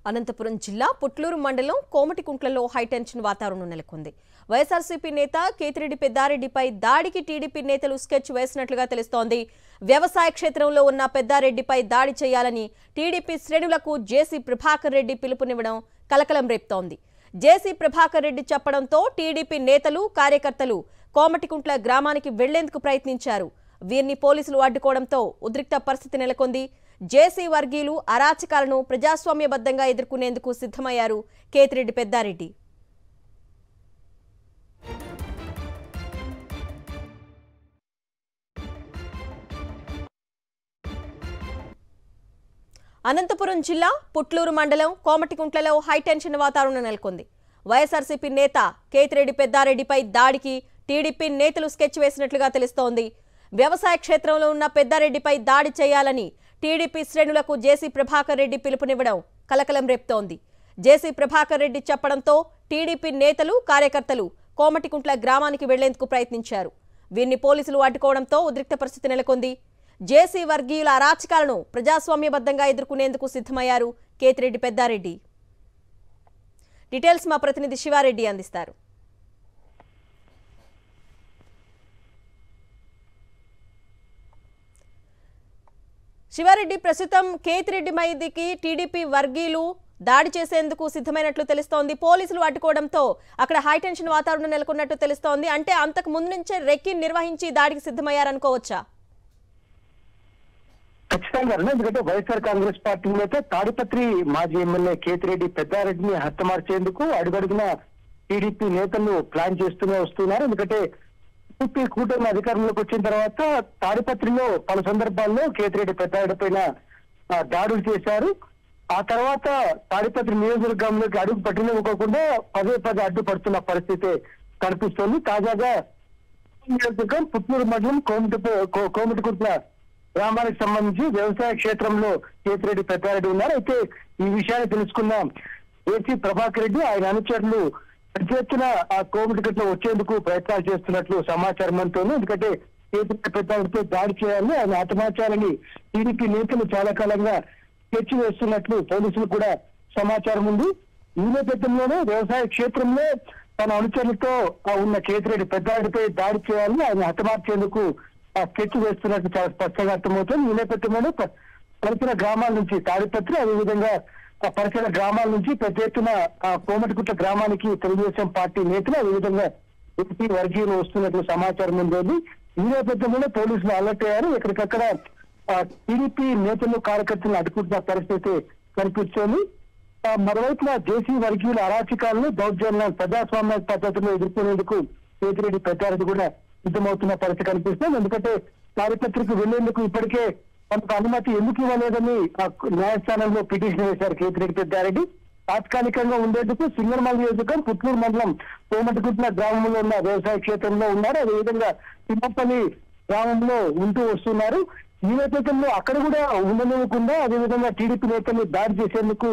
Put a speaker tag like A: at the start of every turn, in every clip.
A: అనంతపురం జిల్లా పుట్లూరు మండలం కోమటికుంట్లలో హైటెన్షన్ వాతావరణం నెలకొంది. వైఎస్ఆర్సీపీ నేత కేతిరెడ్డి పెద్దారెడ్డిపై దాడికి టీడీపీ నేతలు స్కెచ్ వేసినట్లుగా తెలుస్తోంది. వ్యవసాయ క్షేత్రంలో ఉన్న పెద్దారెడ్డిపై దాడి చేయాలని టీడీపీ శ్రేణులకు జేసీ ప్రభాకర్ రెడ్డి పిలుపునివ్వడం కలకలం రేపుతోంది. జేసీ ప్రభాకర్ రెడ్డి చెప్పడంతో టీడీపీ నేతలు కార్యకర్తలు కోమటికుంట్ల గ్రామానికి వెళ్లేందుకు ప్రయత్నించారు. వీరిని పోలీసులు అడ్డుకోవడంతో ఉద్రిక్త పరిస్థితి నెలకొంది. జేసీ వర్గీయులు అరాచకాలను ప్రజాస్వామ్యబద్ధంగా ఎదుర్కొనేందుకు సిద్ధమయ్యారు కేతిరెడ్డి పెద్దారెడ్డి. అనంతపురం జిల్లా పుట్లూరు మండలం కోమటికుంట్లలో హైటెన్షన్ వాతావరణం నెలకొంది. వైఎస్ఆర్సీపీ నేత కేతిరెడ్డి పెద్దారెడ్డిపై దాడికి టీడీపీ నేతలు స్కెచ్ వేసినట్లుగా తెలుస్తోంది. వ్యవసాయ క్షేత్రంలో ఉన్న పెద్దారెడ్డిపై దాడి చేయాలని టీడీపీ శ్రేణులకు జేసీ ప్రభాకర్ రెడ్డి పిలుపునివ్వడం కలకలం రేపుతోంది. జేసీ ప్రభాకర్ రెడ్డి చెప్పడంతో టీడీపీ నేతలు కార్యకర్తలు కోమటికుంట్ల గ్రామానికి వెళ్లేందుకు ప్రయత్నించారు. వీరిని పోలీసులు అడ్డుకోవడంతో ఉద్రిక్త పరిస్థితి నెలకొంది. జేసీ వర్గీయుల అరాచకాలను ప్రజాస్వామ్యబద్ధంగా ఎదుర్కొనేందుకు సిద్ధమయ్యారు కేతిరెడ్డి పెద్దారెడ్డి. డీటెయిల్స్ మా ప్రతినిధి శివారెడ్డి అందిస్తారు. శివారెడ్డి, ప్రస్తుతం కేతిరెడ్డి మైదికి టీడీపీ వర్గీయులు దాడి చేసేందుకు సిద్ధమైనట్లు తెలుస్తోంది. పోలీసులు అడ్డుకోవడంతో అక్కడ హైటెన్షన్ వాతావరణం నెలకొన్నట్టు తెలుస్తోంది. అంటే అంతకు ముందు నుంచే రెక్కి నిర్వహించి దాడికి సిద్ధమయ్యారనుకోవచ్చా?
B: ఖచ్చితంగా ఎందుకంటే వైఎస్ఆర్ కాంగ్రెస్ పార్టీ నేత తాడిపత్రి మాజీ ఎమ్మెల్యే కేతిరెడ్డి పెద్దారెడ్డిని హతమార్చేందుకు అడుగడుగున టీడీపీ నేతలు ప్లాన్ చేస్తూనే వస్తున్నారు. ఎందుకంటే టీడీపీ కూటమి అధికారంలోకి వచ్చిన తర్వాత తాడిపత్రిలో పలు సందర్భాల్లో కేతిరెడ్డి పెద్దారెడ్డి పైన దాడులు చేశారు. ఆ తర్వాత తాడిపత్రి నియోజకవర్గంలోకి అడుగు పట్టినవ్వకుండా పదే పదే అడ్డుపడుతున్న పరిస్థితి కనిపిస్తోంది. తాజాగా నియోజకవర్గం పుట్లూరు మండలం కోమటికుంట్ల గ్రామానికి సంబంధించి వ్యవసాయ క్షేత్రంలో కేతిరెడ్డి పెద్దారెడ్డి ఉన్నారు. అయితే ఈ విషయాన్ని తెలుసుకున్న జేసీ ప్రభాకర్ రెడ్డి ఆయన అనుచరులు పెద్ద ఎత్తున ఆ కోమటికుంట్ల వచ్చేందుకు ప్రయత్నాలు చేస్తున్నట్లు సమాచారం అంటోంది. ఎందుకంటే కేతిరెడ్డి పెద్దారెడ్డిపై దాడి చేయాలని ఆయన హతమార్చాలని టీడీపీ నేతలు చాలా కాలంగా చర్చ వేస్తున్నట్లు పోలీసులు కూడా సమాచారం ఉంది. ఈ నేపథ్యంలోనే వ్యవసాయ క్షేత్రంలో తన అనుచరులతో ఉన్న కేతిరెడ్డి పెద్దారెడ్డిపై దాడి చేయాలని ఆయన హతమార్చేందుకు స్కెచ్ వేస్తున్నట్టు చాలా స్పష్టంగా అర్థమవుతుంది. ఈ నేపథ్యంలోనే పరిసర గ్రామాల నుంచి తాడిపత్రి, అదేవిధంగా పరిసర గ్రామాల నుంచి పెద్ద ఎత్తున కోమటికుంట్ల గ్రామానికి తెలుగుదేశం పార్టీ నేతలు అదేవిధంగా ఎంపీ వర్గీయులు వస్తున్నట్లు సమాచారం ఉంది. ఈ నేపథ్యంలోనే పోలీసులు అలర్ట్ అయ్యారు. ఎక్కడికక్కడ టీడీపీ నేతలు కార్యకర్తలను అడ్డుకుంటున్న పరిస్థితి కనిపిస్తోంది. మరోవైపున జేసీ వర్గీయుల అరాచకాలను దౌర్జన్యాలను ప్రజాస్వామ్య పద్ధతిలో ఎదుర్కొనేందుకు కేతిరెడ్డి పెద్దారెడ్డి కూడా సిద్ధమవుతున్న పరిస్థితి కనిపిస్తుంది. ఎందుకంటే తాడిపత్రికి వెళ్లేందుకు ఇప్పటికే తనకు అనుమతి ఎందుకు ఇవ్వలేదని న్యాయస్థానంలో పిటిషన్ వేశారు కేతిరెడ్డి పెద్దారెడ్డి. తాత్కాలికంగా ఉండేందుకు సింగనమల నియోజకవర్గం పుట్లూరు మండలం కోమటికుంట్ల గ్రామంలో ఉన్న వ్యవసాయ క్షేత్రంలో ఉన్నారు. అదేవిధంగా తిమ్మపల్లి గ్రామంలో ఉంటూ వస్తున్నారు. ఈ నేపథ్యంలో అక్కడ కూడా ఉండనివ్వకుండా అదేవిధంగా టీడీపీ నేతలు దాడి చేసేందుకు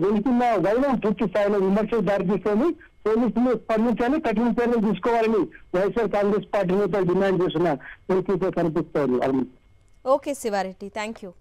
B: వెళ్తున్న వైనం పూర్తి స్థాయిలో విమర్శలు దారితీస్తోంది. పోలీసులు స్పందించాలి, కఠిన చర్యలు తీసుకోవాలని వైఎస్ఆర్ కాంగ్రెస్ పార్టీ నేతలు డిమాండ్ చేస్తున్న పరిస్థితి కనిపిస్తోంది.
A: Okay Siva Reddy, thank you.